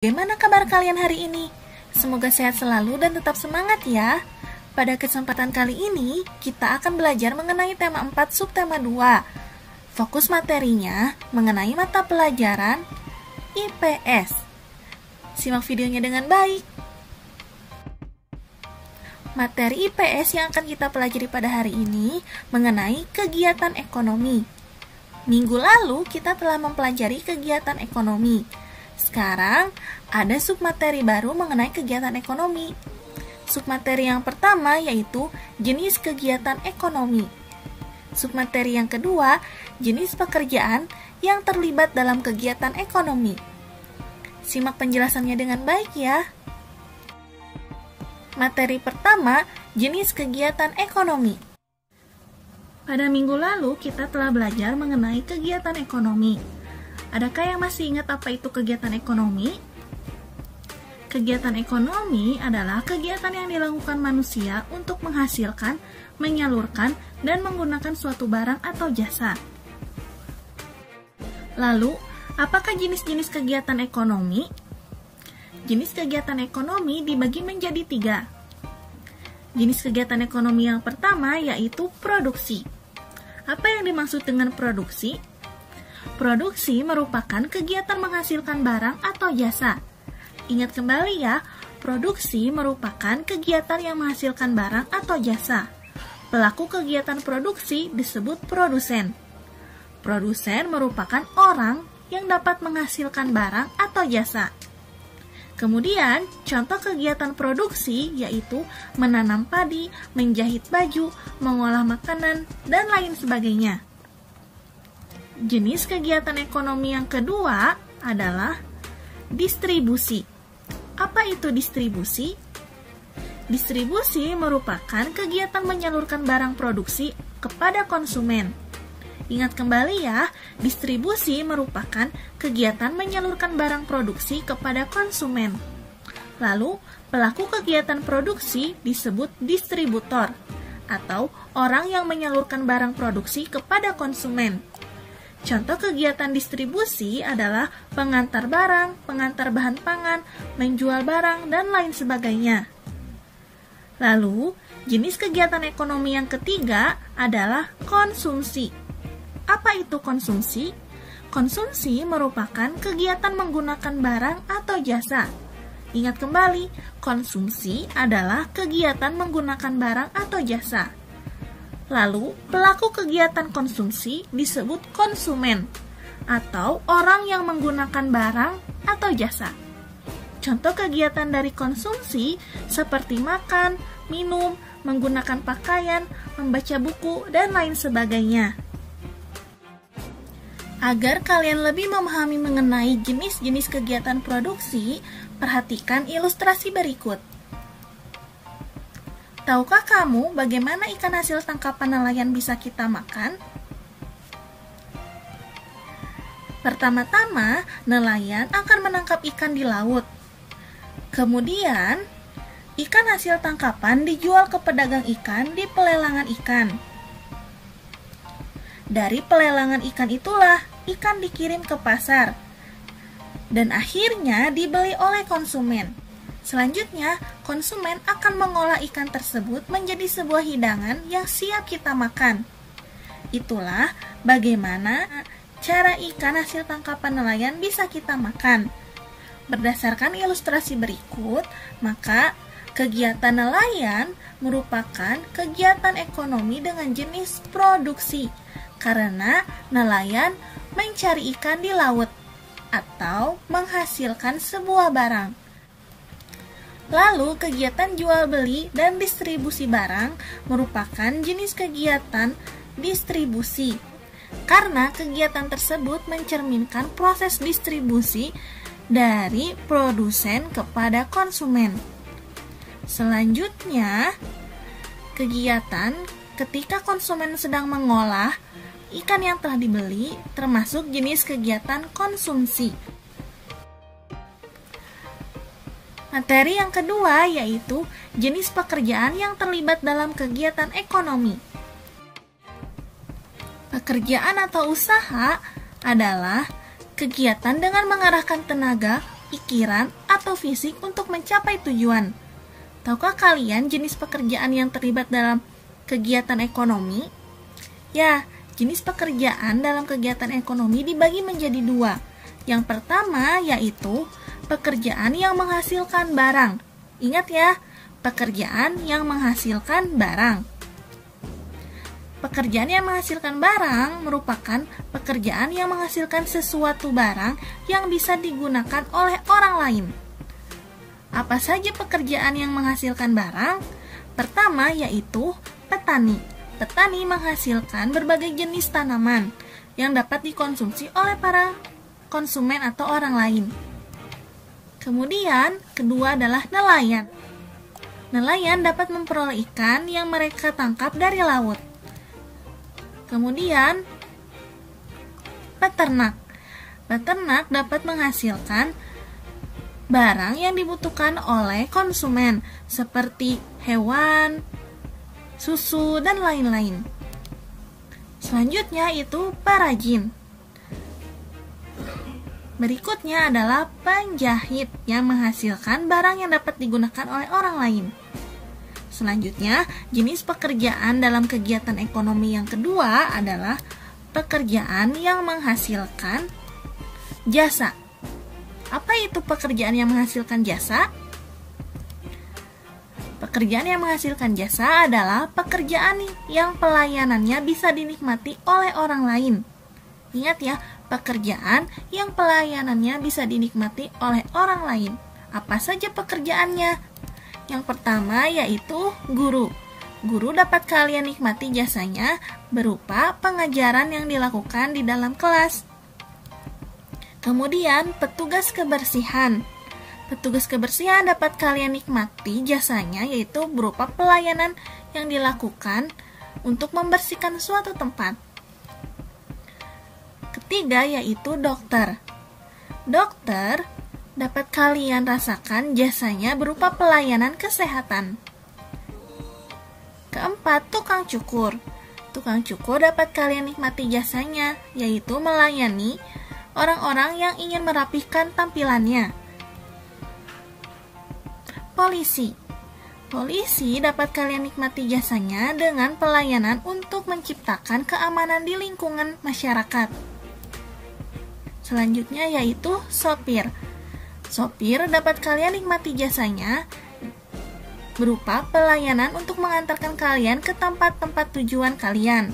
Bagaimana kabar kalian hari ini? Semoga sehat selalu dan tetap semangat ya. Pada kesempatan kali ini, kita akan belajar mengenai tema 4 subtema 2. Fokus materinya mengenai mata pelajaran IPS. Simak videonya dengan baik. Materi IPS yang akan kita pelajari pada hari ini mengenai kegiatan ekonomi. Minggu lalu kita telah mempelajari kegiatan ekonomi. Sekarang, ada submateri baru mengenai kegiatan ekonomi. Submateri yang pertama yaitu jenis kegiatan ekonomi. Submateri yang kedua, jenis pekerjaan yang terlibat dalam kegiatan ekonomi. Simak penjelasannya dengan baik ya. Materi pertama, jenis kegiatan ekonomi. Pada minggu lalu, kita telah belajar mengenai kegiatan ekonomi. Adakah yang masih ingat apa itu kegiatan ekonomi? Kegiatan ekonomi adalah kegiatan yang dilakukan manusia untuk menghasilkan, menyalurkan, dan menggunakan suatu barang atau jasa. Lalu, apakah jenis-jenis kegiatan ekonomi? Jenis kegiatan ekonomi dibagi menjadi 3. Jenis kegiatan ekonomi yang pertama yaitu produksi. Apa yang dimaksud dengan produksi? Produksi merupakan kegiatan menghasilkan barang atau jasa. Ingat kembali ya, produksi merupakan kegiatan yang menghasilkan barang atau jasa. Pelaku kegiatan produksi disebut produsen. Produsen merupakan orang yang dapat menghasilkan barang atau jasa. Kemudian, contoh kegiatan produksi yaitu menanam padi, menjahit baju, mengolah makanan, dan lain sebagainya. Jenis kegiatan ekonomi yang kedua adalah distribusi. Apa itu distribusi? Distribusi merupakan kegiatan menyalurkan barang produksi kepada konsumen. Ingat kembali ya, distribusi merupakan kegiatan menyalurkan barang produksi kepada konsumen. Lalu, pelaku kegiatan produksi disebut distributor atau orang yang menyalurkan barang produksi kepada konsumen. Contoh kegiatan distribusi adalah pengantar barang, pengantar bahan pangan, menjual barang, dan lain sebagainya. Lalu, jenis kegiatan ekonomi yang ketiga adalah konsumsi. Apa itu konsumsi? Konsumsi merupakan kegiatan menggunakan barang atau jasa. Ingat kembali, konsumsi adalah kegiatan menggunakan barang atau jasa. Lalu, pelaku kegiatan konsumsi disebut konsumen atau orang yang menggunakan barang atau jasa. Contoh kegiatan dari konsumsi seperti makan, minum, menggunakan pakaian, membaca buku, dan lain sebagainya. Agar kalian lebih memahami mengenai jenis-jenis kegiatan produksi, perhatikan ilustrasi berikut. Tahukah kamu bagaimana ikan hasil tangkapan nelayan bisa kita makan? Pertama-tama, nelayan akan menangkap ikan di laut. Kemudian, ikan hasil tangkapan dijual ke pedagang ikan di pelelangan ikan. Dari pelelangan ikan itulah ikan dikirim ke pasar dan akhirnya dibeli oleh konsumen. Selanjutnya, konsumen akan mengolah ikan tersebut menjadi sebuah hidangan yang siap kita makan. Itulah bagaimana cara ikan hasil tangkapan nelayan bisa kita makan. Berdasarkan ilustrasi berikut, maka kegiatan nelayan merupakan kegiatan ekonomi dengan jenis produksi, karena nelayan mencari ikan di laut atau menghasilkan sebuah barang. Lalu, kegiatan jual beli dan distribusi barang merupakan jenis kegiatan distribusi, karena kegiatan tersebut mencerminkan proses distribusi dari produsen kepada konsumen. Selanjutnya, kegiatan ketika konsumen sedang mengolah ikan yang telah dibeli termasuk jenis kegiatan konsumsi. Materi yang kedua yaitu jenis pekerjaan yang terlibat dalam kegiatan ekonomi. Pekerjaan atau usaha adalah kegiatan dengan mengarahkan tenaga pikiran, atau fisik untuk mencapai tujuan. Tahukah kalian jenis pekerjaan yang terlibat dalam kegiatan ekonomi? Ya, jenis pekerjaan dalam kegiatan ekonomi dibagi menjadi dua. Yang pertama yaitu pekerjaan yang menghasilkan barang. Ingat ya, pekerjaan yang menghasilkan barang. Pekerjaan yang menghasilkan barang merupakan pekerjaan yang menghasilkan sesuatu barang yang bisa digunakan oleh orang lain. Apa saja pekerjaan yang menghasilkan barang? Pertama yaitu petani. Petani menghasilkan berbagai jenis tanaman yang dapat dikonsumsi oleh para konsumen atau orang lain. Kemudian, kedua adalah nelayan. Nelayan dapat memperoleh ikan yang mereka tangkap dari laut. Kemudian, peternak. Peternak dapat menghasilkan barang yang dibutuhkan oleh konsumen, seperti hewan, susu, dan lain-lain. Selanjutnya itu perajin. Berikutnya adalah penjahit yang menghasilkan barang yang dapat digunakan oleh orang lain. Selanjutnya, jenis pekerjaan dalam kegiatan ekonomi yang kedua adalah pekerjaan yang menghasilkan jasa. Apa itu pekerjaan yang menghasilkan jasa? Pekerjaan yang menghasilkan jasa adalah pekerjaan yang pelayanannya bisa dinikmati oleh orang lain. Ingat ya, pekerjaan yang pelayanannya bisa dinikmati oleh orang lain. Apa saja pekerjaannya? Yang pertama yaitu guru. Guru dapat kalian nikmati jasanya berupa pengajaran yang dilakukan di dalam kelas. Kemudian petugas kebersihan. Petugas kebersihan dapat kalian nikmati jasanya yaitu berupa pelayanan yang dilakukan untuk membersihkan suatu tempat. Ketiga yaitu dokter. Dokter dapat kalian rasakan jasanya berupa pelayanan kesehatan. Keempat, tukang cukur. Tukang cukur dapat kalian nikmati jasanya, yaitu melayani orang-orang yang ingin merapihkan tampilannya. Polisi. Polisi dapat kalian nikmati jasanya dengan pelayanan untuk menciptakan keamanan di lingkungan masyarakat. Selanjutnya yaitu sopir. Sopir dapat kalian nikmati jasanya berupa pelayanan untuk mengantarkan kalian ke tempat-tempat tujuan kalian.